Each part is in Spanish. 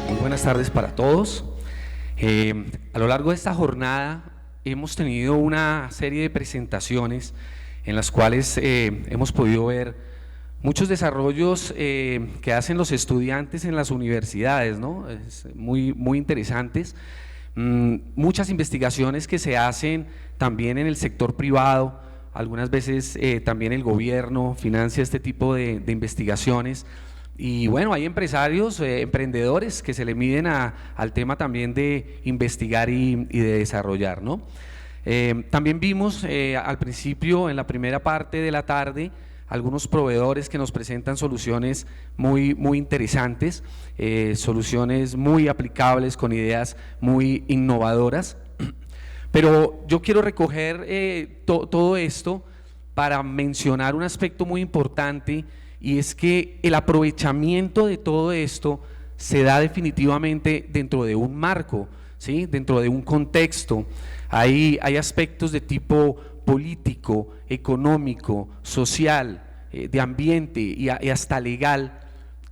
Muy buenas tardes para todos. A lo largo de esta jornada hemos tenido una serie de presentaciones en las cuales hemos podido ver muchos desarrollos que hacen los estudiantes en las universidades, ¿no? Muy interesantes. Muchas investigaciones que se hacen también en el sector privado, algunas veces también el gobierno financia este tipo de investigaciones. Y bueno, hay empresarios, emprendedores que se le miden al tema también de investigar y de desarrollar, ¿no? También vimos al principio, en la primera parte de la tarde, algunos proveedores que nos presentan soluciones muy interesantes, soluciones muy aplicables con ideas muy innovadoras. Pero yo quiero recoger todo esto para mencionar un aspecto muy importante, y es que el aprovechamiento de todo esto se da definitivamente dentro de un marco, ¿sí? Dentro de un contexto. Hay aspectos de tipo político, económico, social, de ambiente y hasta legal,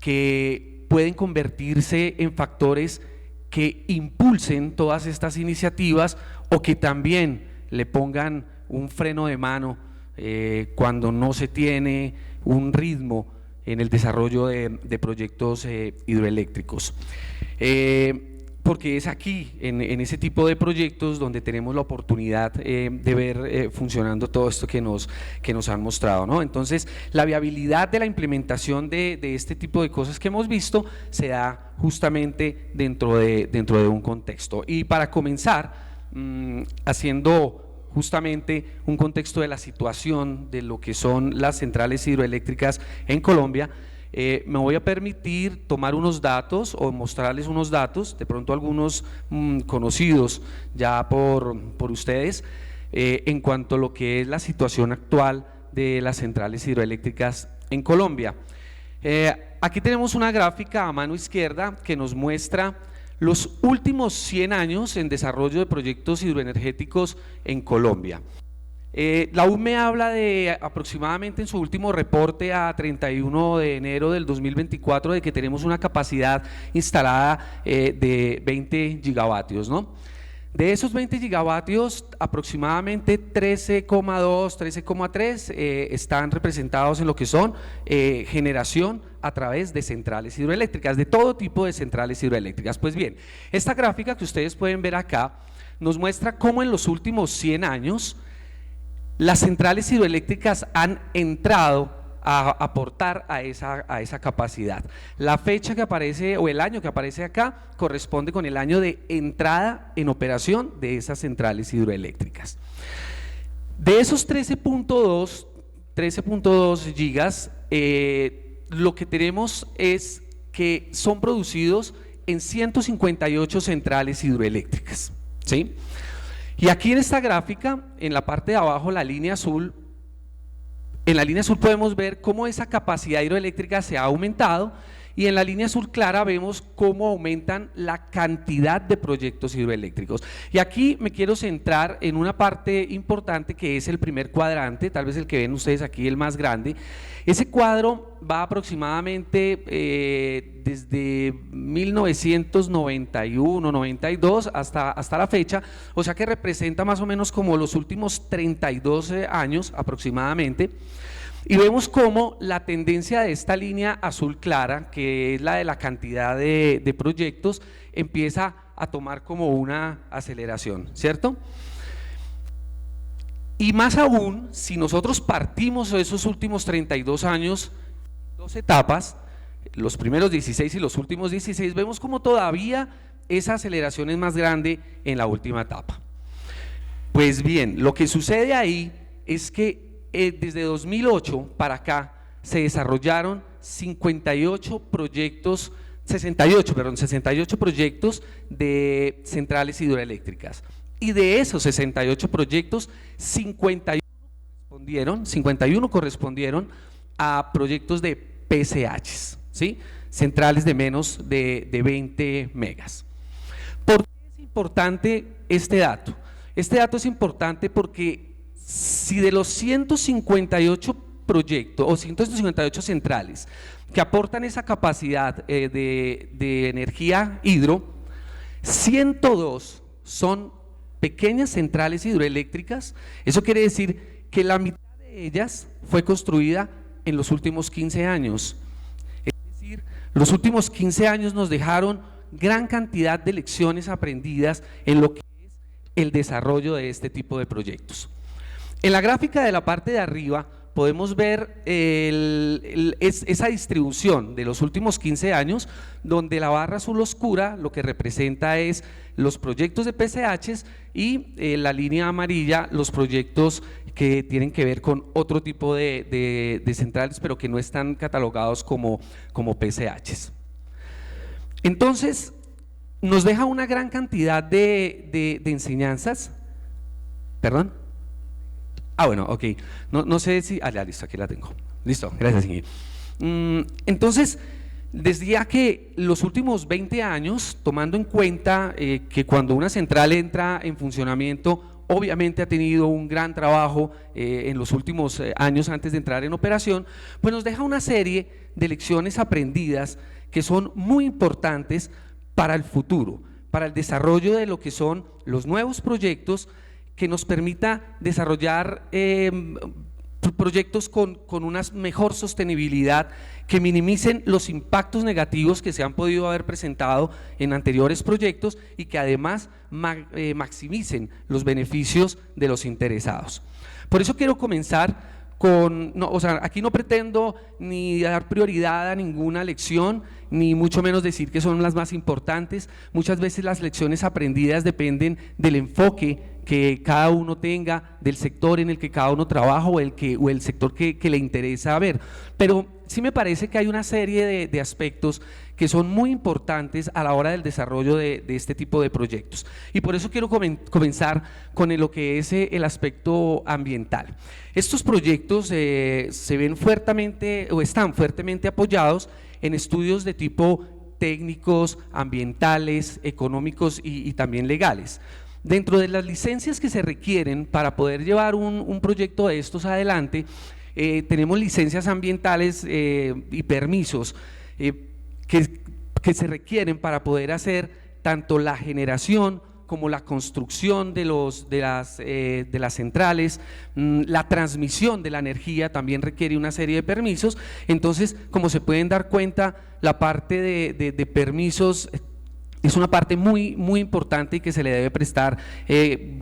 que pueden convertirse en factores que impulsen todas estas iniciativas o que también le pongan un freno de mano cuando no se tiene un ritmo en el desarrollo de proyectos hidroeléctricos. Porque es aquí, en ese tipo de proyectos, donde tenemos la oportunidad de ver funcionando todo esto que nos han mostrado, ¿no? Entonces, la viabilidad de la implementación de este tipo de cosas que hemos visto se da justamente dentro de un contexto. Y para comenzar, haciendo justamente un contexto de la situación de lo que son las centrales hidroeléctricas en Colombia, me voy a permitir tomar unos datos o mostrarles unos datos, de pronto algunos conocidos ya por ustedes, en cuanto a lo que es la situación actual de las centrales hidroeléctricas en Colombia. Aquí tenemos una gráfica a mano izquierda que nos muestra los últimos 100 años en desarrollo de proyectos hidroenergéticos en Colombia. La UME habla de aproximadamente en su último reporte a 31 de enero del 2024 de que tenemos una capacidad instalada de 20 gigavatios, ¿no? De esos 20 gigavatios, aproximadamente 13,2, 13,3 están representados en lo que son generación a través de centrales hidroeléctricas, de todo tipo de centrales hidroeléctricas. Pues bien, esta gráfica que ustedes pueden ver acá nos muestra cómo en los últimos 100 años las centrales hidroeléctricas han entrado a aportar a esa capacidad. La fecha que aparece o el año que aparece acá corresponde con el año de entrada en operación de esas centrales hidroeléctricas. De esos 13.2 gigas, lo que tenemos es que son producidos en 158 centrales hidroeléctricas, ¿sí? Y aquí en esta gráfica, en la parte de abajo, la línea azul, en la línea azul podemos ver cómo esa capacidad hidroeléctrica se ha aumentado, y en la línea azul clara vemos cómo aumentan la cantidad de proyectos hidroeléctricos. Y aquí me quiero centrar en una parte importante que es el primer cuadrante, tal vez el que ven ustedes aquí, el más grande. Ese cuadro va aproximadamente desde 1991, 92 hasta la fecha, o sea que representa más o menos como los últimos 32 años aproximadamente. Y vemos cómo la tendencia de esta línea azul clara, que es la de la cantidad de proyectos, empieza a tomar como una aceleración, ¿cierto? Y más aún, si nosotros partimos de esos últimos 32 años, dos etapas, los primeros 16 y los últimos 16, vemos como todavía esa aceleración es más grande en la última etapa. Pues bien, lo que sucede ahí es que desde 2008 para acá se desarrollaron 68 proyectos de centrales hidroeléctricas, y de esos 68 proyectos 51 correspondieron a proyectos de PCHs, ¿sí? Centrales de menos de 20 megas. ¿Por qué es importante este dato? Este dato es importante porque si de los 158 proyectos o 158 centrales que aportan esa capacidad de energía hidro, 102 son pequeñas centrales hidroeléctricas. Eso quiere decir que la mitad de ellas fue construida en los últimos 15 años. Es decir, los últimos 15 años nos dejaron gran cantidad de lecciones aprendidas en lo que es el desarrollo de este tipo de proyectos. En la gráfica de la parte de arriba podemos ver esa distribución de los últimos 15 años, donde la barra azul oscura lo que representa es los proyectos de PCHs y la línea amarilla los proyectos que tienen que ver con otro tipo de centrales, pero que no están catalogados como PCHs. Entonces, nos deja una gran cantidad de enseñanzas. ¿Perdón? Bueno, ok. No sé si… listo, aquí la tengo. Listo, gracias, Ingrid. Entonces, decía que los últimos 20 años, tomando en cuenta que cuando una central entra en funcionamiento, obviamente ha tenido un gran trabajo en los últimos años antes de entrar en operación, pues nos deja una serie de lecciones aprendidas que son muy importantes para el futuro, para el desarrollo de lo que son los nuevos proyectos, que nos permita desarrollar proyectos con una mejor sostenibilidad, que minimicen los impactos negativos que se han podido haber presentado en anteriores proyectos y que además maximicen los beneficios de los interesados. Por eso quiero comenzar aquí no pretendo ni dar prioridad a ninguna lección, ni mucho menos decir que son las más importantes. Muchas veces las lecciones aprendidas dependen del enfoque que cada uno tenga, del sector en el que cada uno trabaja o el sector que le interesa ver. Pero sí me parece que hay una serie de aspectos que son muy importantes a la hora del desarrollo de este tipo de proyectos. Y por eso quiero comenzar con lo que es el aspecto ambiental. Estos proyectos se ven fuertemente o están fuertemente apoyados en estudios de tipo técnicos, ambientales, económicos y también legales. Dentro de las licencias que se requieren para poder llevar un proyecto de estos adelante, tenemos licencias ambientales y permisos que se requieren para poder hacer tanto la generación como la construcción de las centrales. La transmisión de la energía también requiere una serie de permisos. Entonces, como se pueden dar cuenta, la parte de permisos es una parte muy importante y que se le debe prestar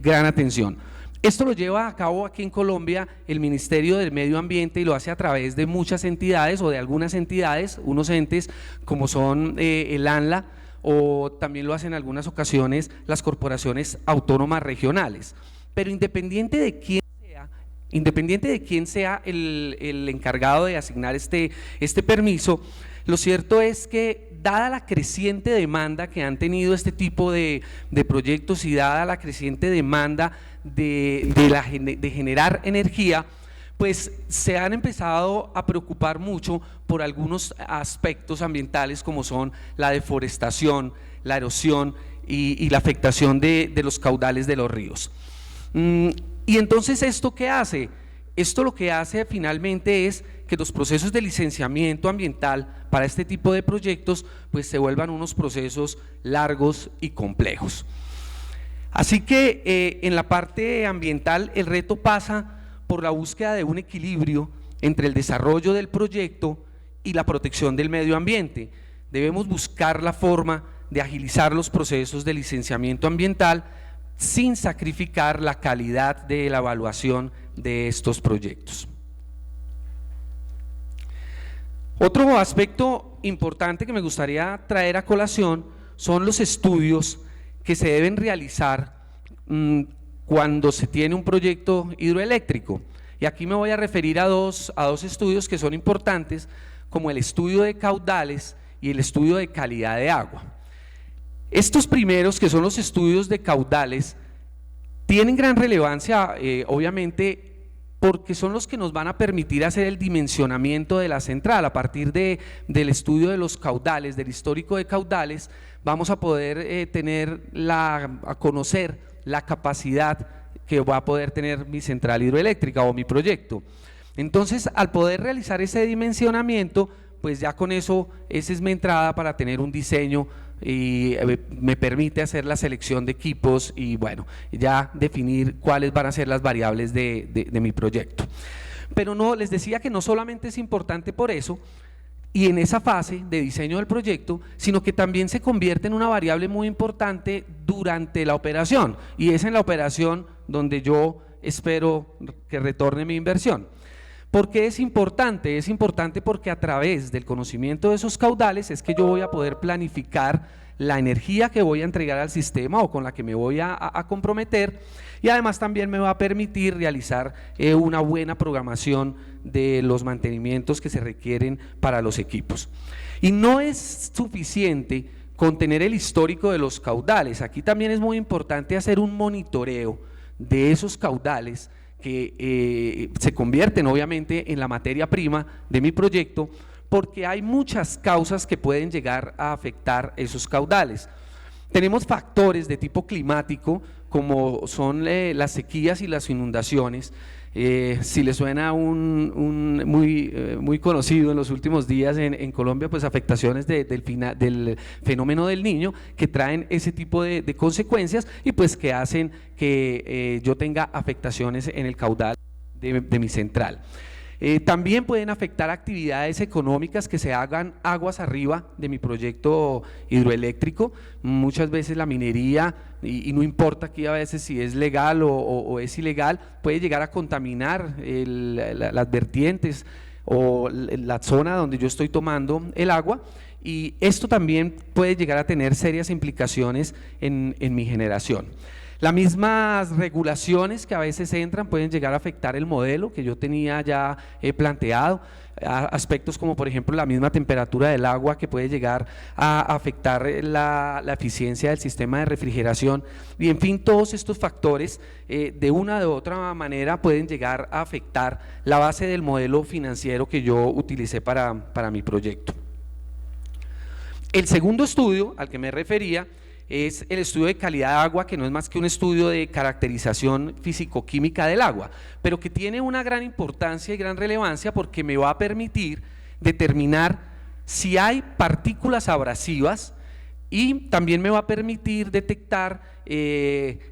gran atención. Esto lo lleva a cabo aquí en Colombia el Ministerio del Medio Ambiente y lo hace a través de muchas entidades o de algunas entidades, unos entes como son el ANLA, o también lo hacen en algunas ocasiones las corporaciones autónomas regionales. Pero independiente de quién sea el encargado de asignar este permiso, lo cierto es que dada la creciente demanda que han tenido este tipo de proyectos y dada la creciente demanda de generar energía, pues se han empezado a preocupar mucho por algunos aspectos ambientales como son la deforestación, la erosión y la afectación de los caudales de los ríos. Y entonces, ¿esto qué hace? Esto lo que hace finalmente es que los procesos de licenciamiento ambiental para este tipo de proyectos pues se vuelvan unos procesos largos y complejos. Así que en la parte ambiental el reto pasa por la búsqueda de un equilibrio entre el desarrollo del proyecto y la protección del medio ambiente. Debemos buscar la forma de agilizar los procesos de licenciamiento ambiental sin sacrificar la calidad de la evaluación de estos proyectos. Otro aspecto importante que me gustaría traer a colación son los estudios que se deben realizar cuando se tiene un proyecto hidroeléctrico. Y aquí me voy a referir a dos estudios que son importantes, como el estudio de caudales y el estudio de calidad de agua. Estos primeros, que son los estudios de caudales, tienen gran relevancia, obviamente, porque son los que nos van a permitir hacer el dimensionamiento de la central. A partir del estudio de los caudales, del histórico de caudales, vamos a poder a conocer la capacidad que va a poder tener mi central hidroeléctrica o mi proyecto. Entonces, al poder realizar ese dimensionamiento, pues ya con eso, esa es mi entrada para tener un diseño y me permite hacer la selección de equipos y bueno, ya definir cuáles van a ser las variables de mi proyecto. Pero no, les decía que no solamente es importante por eso, y en esa fase de diseño del proyecto, sino que también se convierte en una variable muy importante durante la operación, y es en la operación donde yo espero que retorne mi inversión. ¿Por qué es importante? Es importante porque a través del conocimiento de esos caudales es que yo voy a poder planificar la energía que voy a entregar al sistema o con la que me voy a comprometer, y además también me va a permitir realizar una buena programación de los mantenimientos que se requieren para los equipos. Y no es suficiente con tener el histórico de los caudales, aquí también es muy importante hacer un monitoreo de esos caudales que se convierten obviamente en la materia prima de mi proyecto, porque hay muchas causas que pueden llegar a afectar esos caudales. Tenemos factores de tipo climático, como son las sequías y las inundaciones. Si les suena muy conocido en los últimos días en Colombia, pues afectaciones del fenómeno del Niño, que traen ese tipo de consecuencias y pues que hacen que yo tenga afectaciones en el caudal de mi central. También pueden afectar actividades económicas que se hagan aguas arriba de mi proyecto hidroeléctrico, muchas veces la minería, y no importa aquí a veces si es legal o es ilegal, puede llegar a contaminar las vertientes o la zona donde yo estoy tomando el agua, y esto también puede llegar a tener serias implicaciones en mi generación. Las mismas regulaciones que a veces entran pueden llegar a afectar el modelo que yo tenía ya planteado, aspectos como por ejemplo la misma temperatura del agua, que puede llegar a afectar la eficiencia del sistema de refrigeración, y en fin, todos estos factores de una u otra manera pueden llegar a afectar la base del modelo financiero que yo utilicé para mi proyecto. El segundo estudio al que me refería es el estudio de calidad de agua, que no es más que un estudio de caracterización físico-química del agua, pero que tiene una gran importancia y gran relevancia porque me va a permitir determinar si hay partículas abrasivas, y también me va a permitir detectar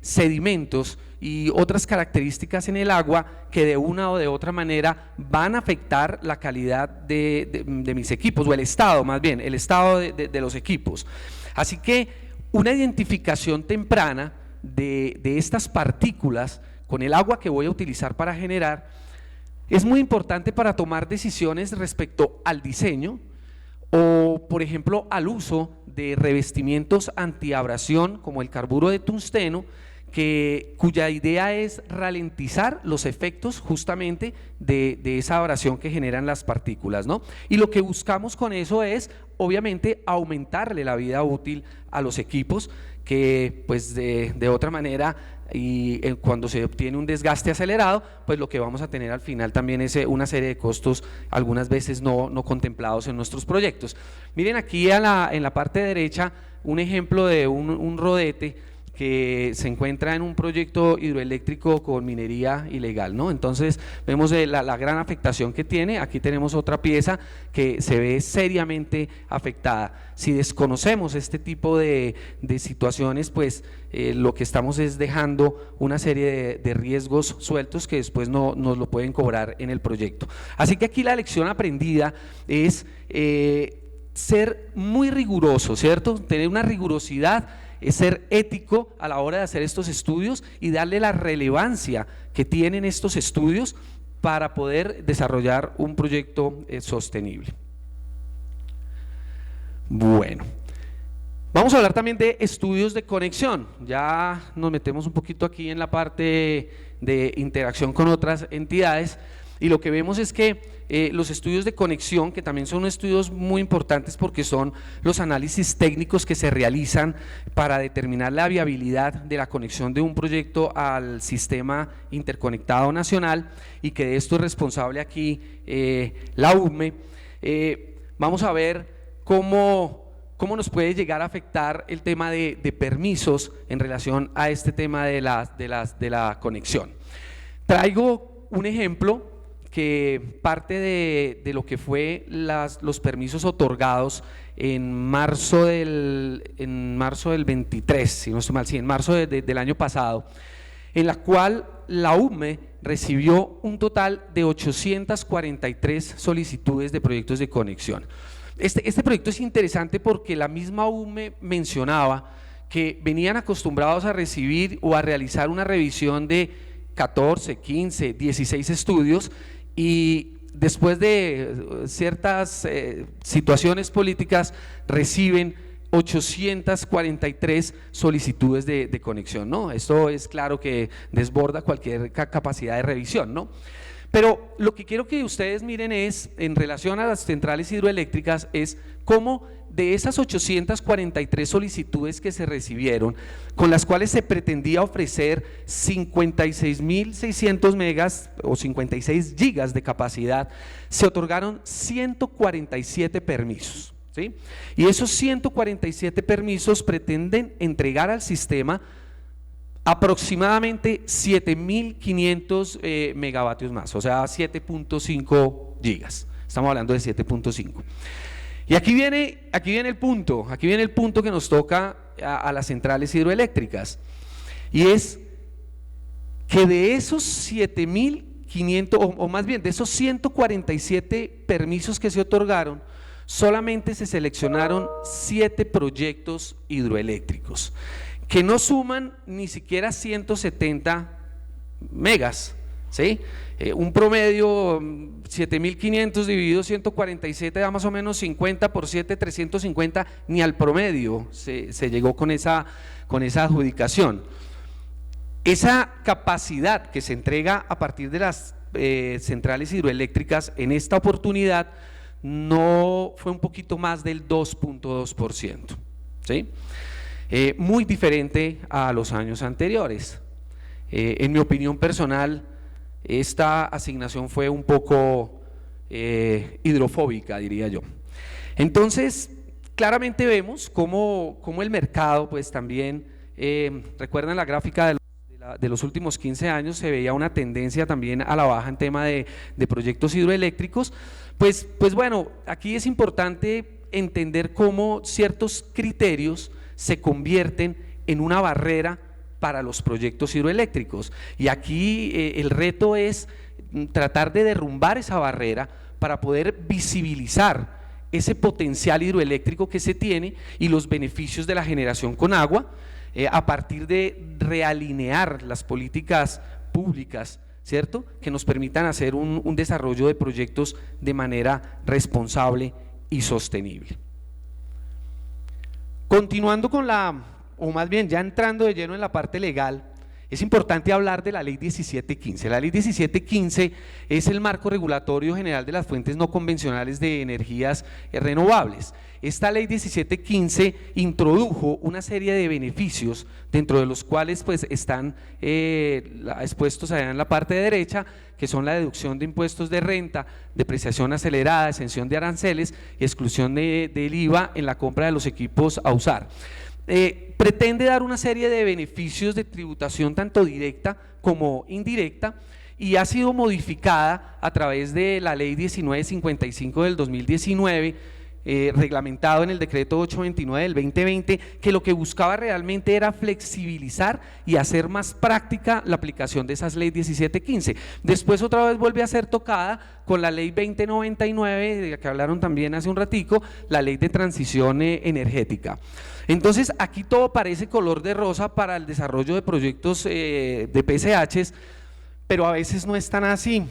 sedimentos y otras características en el agua que de una o de otra manera van a afectar la calidad de mis equipos, o el estado, más bien, el estado de los equipos. Así que una identificación temprana de estas partículas con el agua que voy a utilizar para generar es muy importante para tomar decisiones respecto al diseño o, por ejemplo, al uso de revestimientos antiabrasión como el carburo de tungsteno, cuya idea es ralentizar los efectos justamente de esa abrasión que generan las partículas, ¿no? Y lo que buscamos con eso es, obviamente, aumentarle la vida útil a los equipos, que pues de otra manera, y cuando se obtiene un desgaste acelerado, pues lo que vamos a tener al final también es una serie de costos algunas veces no contemplados en nuestros proyectos. Miren aquí en la parte derecha un ejemplo de un rodete que se encuentra en un proyecto hidroeléctrico con minería ilegal, ¿no? Entonces vemos la gran afectación que tiene. Aquí tenemos otra pieza que se ve seriamente afectada. Si desconocemos este tipo de situaciones, pues lo que estamos es dejando una serie de riesgos sueltos que después nos lo pueden cobrar en el proyecto. Así que aquí la lección aprendida es ser muy riguroso, ¿cierto? Tener una rigurosidad, es ser ético a la hora de hacer estos estudios y darle la relevancia que tienen estos estudios para poder desarrollar un proyecto sostenible. Bueno, vamos a hablar también de estudios de conexión. Ya nos metemos un poquito aquí en la parte de interacción con otras entidades. Y lo que vemos es que los estudios de conexión, que también son estudios muy importantes porque son los análisis técnicos que se realizan para determinar la viabilidad de la conexión de un proyecto al sistema interconectado nacional, y que de esto es responsable aquí la UME. Vamos a ver cómo nos puede llegar a afectar el tema de permisos en relación a este tema de la conexión. Traigo un ejemplo que parte de lo que fue los permisos otorgados en marzo del 23, si no estoy mal, sí, en marzo del año pasado, en la cual la UME recibió un total de 843 solicitudes de proyectos de conexión. Este proyecto es interesante porque la misma UME mencionaba que venían acostumbrados a recibir o a realizar una revisión de 14, 15, 16 estudios, y después de ciertas situaciones políticas reciben 843 solicitudes de conexión, ¿no? Esto es claro que desborda cualquier capacidad de revisión, ¿no? Pero lo que quiero que ustedes miren es, en relación a las centrales hidroeléctricas, es cómo de esas 843 solicitudes que se recibieron, con las cuales se pretendía ofrecer 56.600 megas o 56 gigas de capacidad, se otorgaron 147 permisos, ¿sí? Y esos 147 permisos pretenden entregar al sistema aproximadamente 7.500 megavatios más, o sea 7.5 gigas, estamos hablando de 7.5. Y aquí viene el punto que nos toca a las centrales hidroeléctricas, y es que de esos 7.500, o más bien de esos 147 permisos que se otorgaron, solamente se seleccionaron 7 proyectos hidroeléctricos, que no suman ni siquiera 170 megas, ¿sí? Un promedio, 7.500 dividido 147 da más o menos 50 por 7, 350, ni al promedio se llegó con esa adjudicación. Esa capacidad que se entrega a partir de las centrales hidroeléctricas en esta oportunidad no fue un poquito más del 2.2%, ¿sí? Muy diferente a los años anteriores. En mi opinión personal, esta asignación fue un poco hidrofóbica, diría yo. Entonces, claramente vemos cómo el mercado, pues también, recuerdan la gráfica de los últimos 15 años, se veía una tendencia también a la baja en tema de proyectos hidroeléctricos. Pues bueno, aquí es importante entender cómo ciertos criterios se convierten en una barrera para los proyectos hidroeléctricos, y aquí el reto es tratar de derrumbar esa barrera para poder visibilizar ese potencial hidroeléctrico que se tiene y los beneficios de la generación con agua, a partir de realinear las políticas públicas, ¿cierto?, que nos permitan hacer un desarrollo de proyectos de manera responsable y sostenible. Continuando o más bien ya entrando de lleno en la parte legal, es importante hablar de la Ley 1715. La Ley 1715 es el marco regulatorio general de las fuentes no convencionales de energías renovables. Esta Ley 1715 introdujo una serie de beneficios, dentro de los cuales pues están expuestos allá en la parte derecha, que son la deducción de impuestos de renta, depreciación acelerada, exención de aranceles y exclusión del IVA en la compra de los equipos a usar. Pretende dar una serie de beneficios de tributación tanto directa como indirecta, y ha sido modificada a través de la Ley 1955 del 2019, reglamentado en el decreto 829 del 2020, que lo que buscaba realmente era flexibilizar y hacer más práctica la aplicación de esas leyes 1715. Después otra vez vuelve a ser tocada con la ley 2099, de la que hablaron también hace un ratico, la ley de transición energética. Entonces aquí todo parece color de rosa para el desarrollo de proyectos de PCHs, pero a veces no es tan así.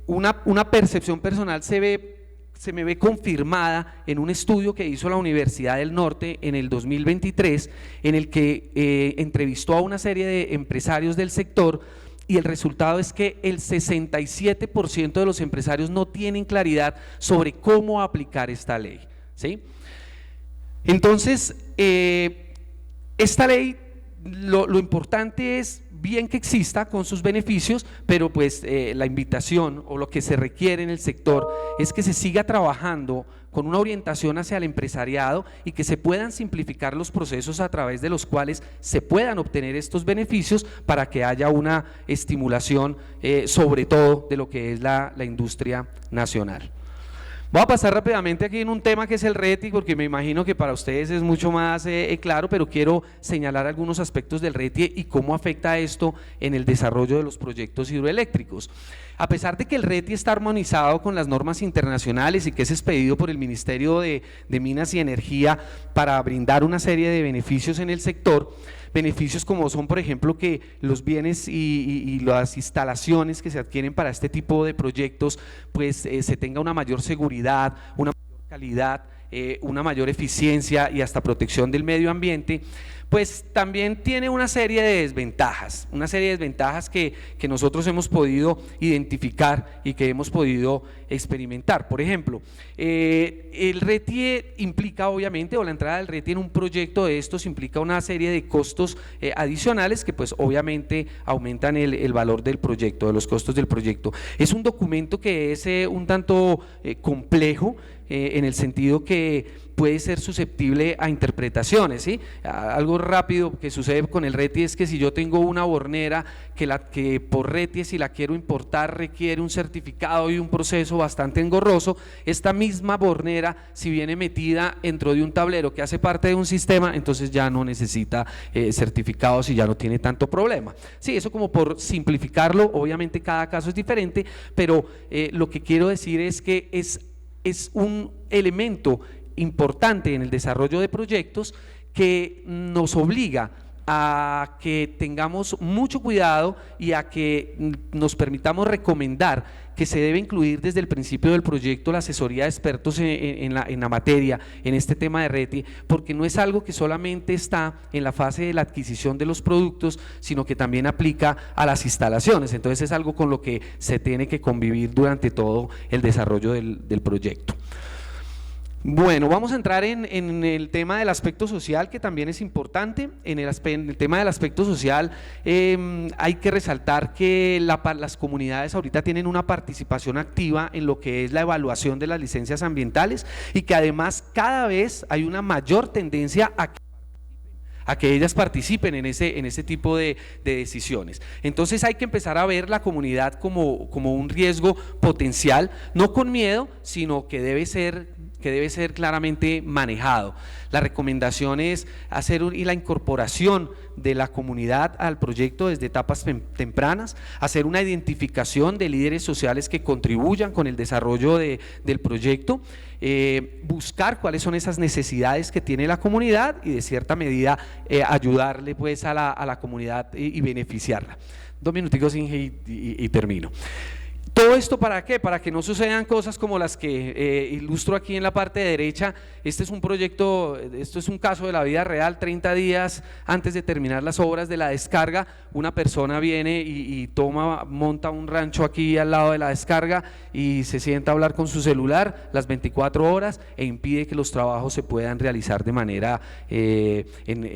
Una percepción personal se me ve confirmada en un estudio que hizo la Universidad del Norte en el 2023, en el que entrevistó a una serie de empresarios del sector y el resultado es que el 67% de los empresarios no tienen claridad sobre cómo aplicar esta ley, ¿sí? Entonces, esta ley, lo importante es bien que exista con sus beneficios, pero pues la invitación o lo que se requiere en el sector es que se siga trabajando con una orientación hacia el empresariado y que se puedan simplificar los procesos a través de los cuales se puedan obtener estos beneficios para que haya una estimulación sobre todo de lo que es la industria nacional. Voy a pasar rápidamente aquí en un tema que es el RETI, porque me imagino que para ustedes es mucho más claro, pero quiero señalar algunos aspectos del RETI y cómo afecta esto en el desarrollo de los proyectos hidroeléctricos. A pesar de que el RETI está armonizado con las normas internacionales y que es expedido por el Ministerio de Minas y Energía para brindar una serie de beneficios en el sector, beneficios como son, por ejemplo, que los bienes y las instalaciones que se adquieren para este tipo de proyectos, pues se tenga una mayor seguridad, una mayor calidad, una mayor eficiencia y hasta protección del medio ambiente, pues también tiene una serie de desventajas, que nosotros hemos podido identificar y que hemos podido experimentar. Por ejemplo, el RETI implica obviamente, o la entrada del RETI en un proyecto de estos implica una serie de costos adicionales que pues obviamente aumentan el valor del proyecto, de los costos del proyecto. Es un documento que es un tanto complejo, en el sentido que puede ser susceptible a interpretaciones, ¿sí? Algo rápido que sucede con el RETI es que si yo tengo una bornera que por RETI, si la quiero importar, requiere un certificado y un proceso bastante engorroso, esta misma bornera, si viene metida dentro de un tablero que hace parte de un sistema, entonces ya no necesita certificados y ya no tiene tanto problema. Sí, eso como por simplificarlo, obviamente cada caso es diferente, pero lo que quiero decir es que es un elemento importante en el desarrollo de proyectos que nos obliga a que tengamos mucho cuidado y a que nos permitamos recomendar que se debe incluir desde el principio del proyecto la asesoría de expertos en la materia, en este tema de RETI, porque no es algo que solamente está en la fase de la adquisición de los productos, sino que también aplica a las instalaciones. Entonces es algo con lo que se tiene que convivir durante todo el desarrollo del proyecto. Bueno, vamos a entrar en el tema del aspecto social, que también es importante. En el tema del aspecto social hay que resaltar que las comunidades ahorita tienen una participación activa en lo que es la evaluación de las licencias ambientales y que además cada vez hay una mayor tendencia a que ellas participen en ese tipo de decisiones. Entonces hay que empezar a ver la comunidad como un riesgo potencial, no con miedo, sino que debe ser claramente manejado. La recomendación es hacer la incorporación de la comunidad al proyecto desde etapas tempranas, hacer una identificación de líderes sociales que contribuyan con el desarrollo del proyecto, buscar cuáles son esas necesidades que tiene la comunidad y de cierta medida ayudarle pues a la comunidad y beneficiarla. 2 minuticos y termino. ¿Todo esto para qué? Para que no sucedan cosas como las que ilustro aquí en la parte derecha. Este es un proyecto, esto es un caso de la vida real. 30 días antes de terminar las obras de la descarga, una persona viene y monta un rancho aquí al lado de la descarga y se sienta a hablar con su celular las 24 horas e impide que los trabajos se puedan realizar de manera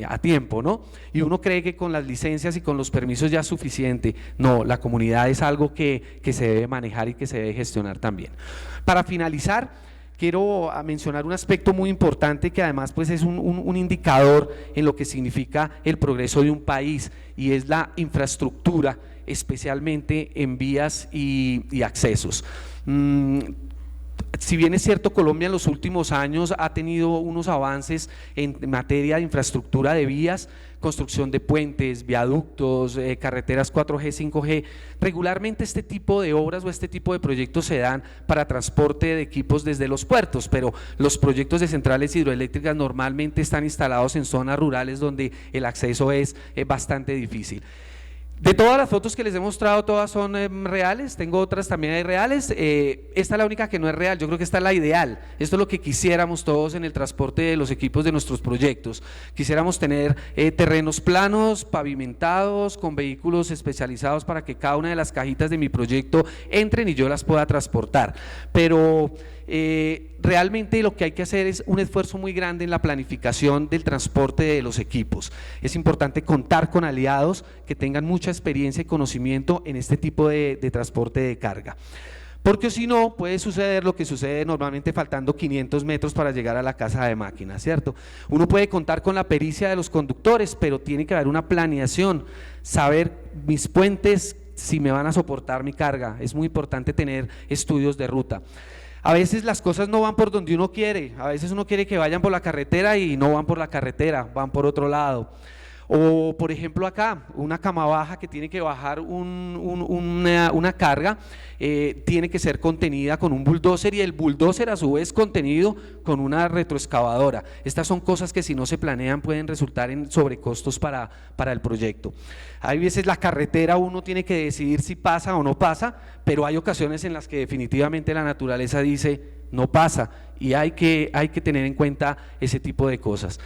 a tiempo, ¿no? Y uno cree que con las licencias y con los permisos ya es suficiente. No, la comunidad es algo que se debe manejar y que se debe gestionar también. Para finalizar, quiero mencionar un aspecto muy importante que además pues es un indicador en lo que significa el progreso de un país, y es la infraestructura, especialmente en vías y accesos. Si bien es cierto, Colombia en los últimos años ha tenido unos avances en materia de infraestructura de vías, construcción de puentes, viaductos, carreteras 4G, 5G, regularmente este tipo de obras o este tipo de proyectos se dan para transporte de equipos desde los puertos, pero los proyectos de centrales hidroeléctricas normalmente están instalados en zonas rurales donde el acceso es bastante difícil. De todas las fotos que les he mostrado, todas son reales, tengo otras también reales, esta es la única que no es real, yo creo que esta es la ideal, esto es lo que quisiéramos todos en el transporte de los equipos de nuestros proyectos, quisiéramos tener terrenos planos, pavimentados, con vehículos especializados para que cada una de las cajitas de mi proyecto entren y yo las pueda transportar, pero realmente lo que hay que hacer es un esfuerzo muy grande en la planificación del transporte de los equipos. Es importante contar con aliados que tengan mucha experiencia y conocimiento en este tipo de transporte de carga. Porque si no, puede suceder lo que sucede normalmente faltando 500 metros para llegar a la casa de máquinas, ¿cierto? Uno puede contar con la pericia de los conductores, pero tiene que haber una planeación, saber mis puentes si me van a soportar mi carga. Es muy importante tener estudios de ruta. A veces las cosas no van por donde uno quiere, a veces uno quiere que vayan por la carretera y no van por la carretera, van por otro lado. O por ejemplo acá, una cama baja que tiene que bajar una carga, tiene que ser contenida con un bulldozer y el bulldozer a su vez contenido con una retroexcavadora. Estas son cosas que si no se planean pueden resultar en sobrecostos para el proyecto. Hay veces la carretera uno tiene que decidir si pasa o no pasa, pero hay ocasiones en las que definitivamente la naturaleza dice no pasa y hay que tener en cuenta ese tipo de cosas.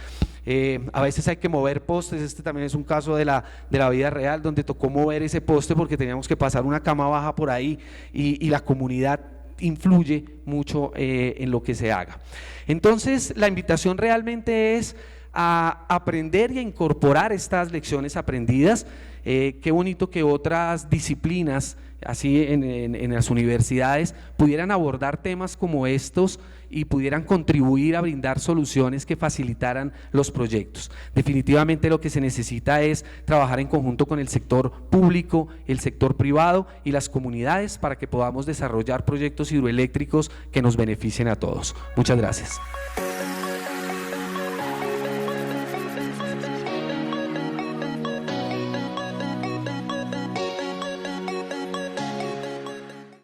A veces hay que mover postes, este también es un caso de la vida real donde tocó mover ese poste porque teníamos que pasar una cama baja por ahí y la comunidad influye mucho en lo que se haga. Entonces la invitación realmente es a aprender y a incorporar estas lecciones aprendidas. Qué bonito que otras disciplinas así en las universidades pudieran abordar temas como estos y pudieran contribuir a brindar soluciones que facilitaran los proyectos. Definitivamente lo que se necesita es trabajar en conjunto con el sector público, el sector privado y las comunidades para que podamos desarrollar proyectos hidroeléctricos que nos beneficien a todos. Muchas gracias.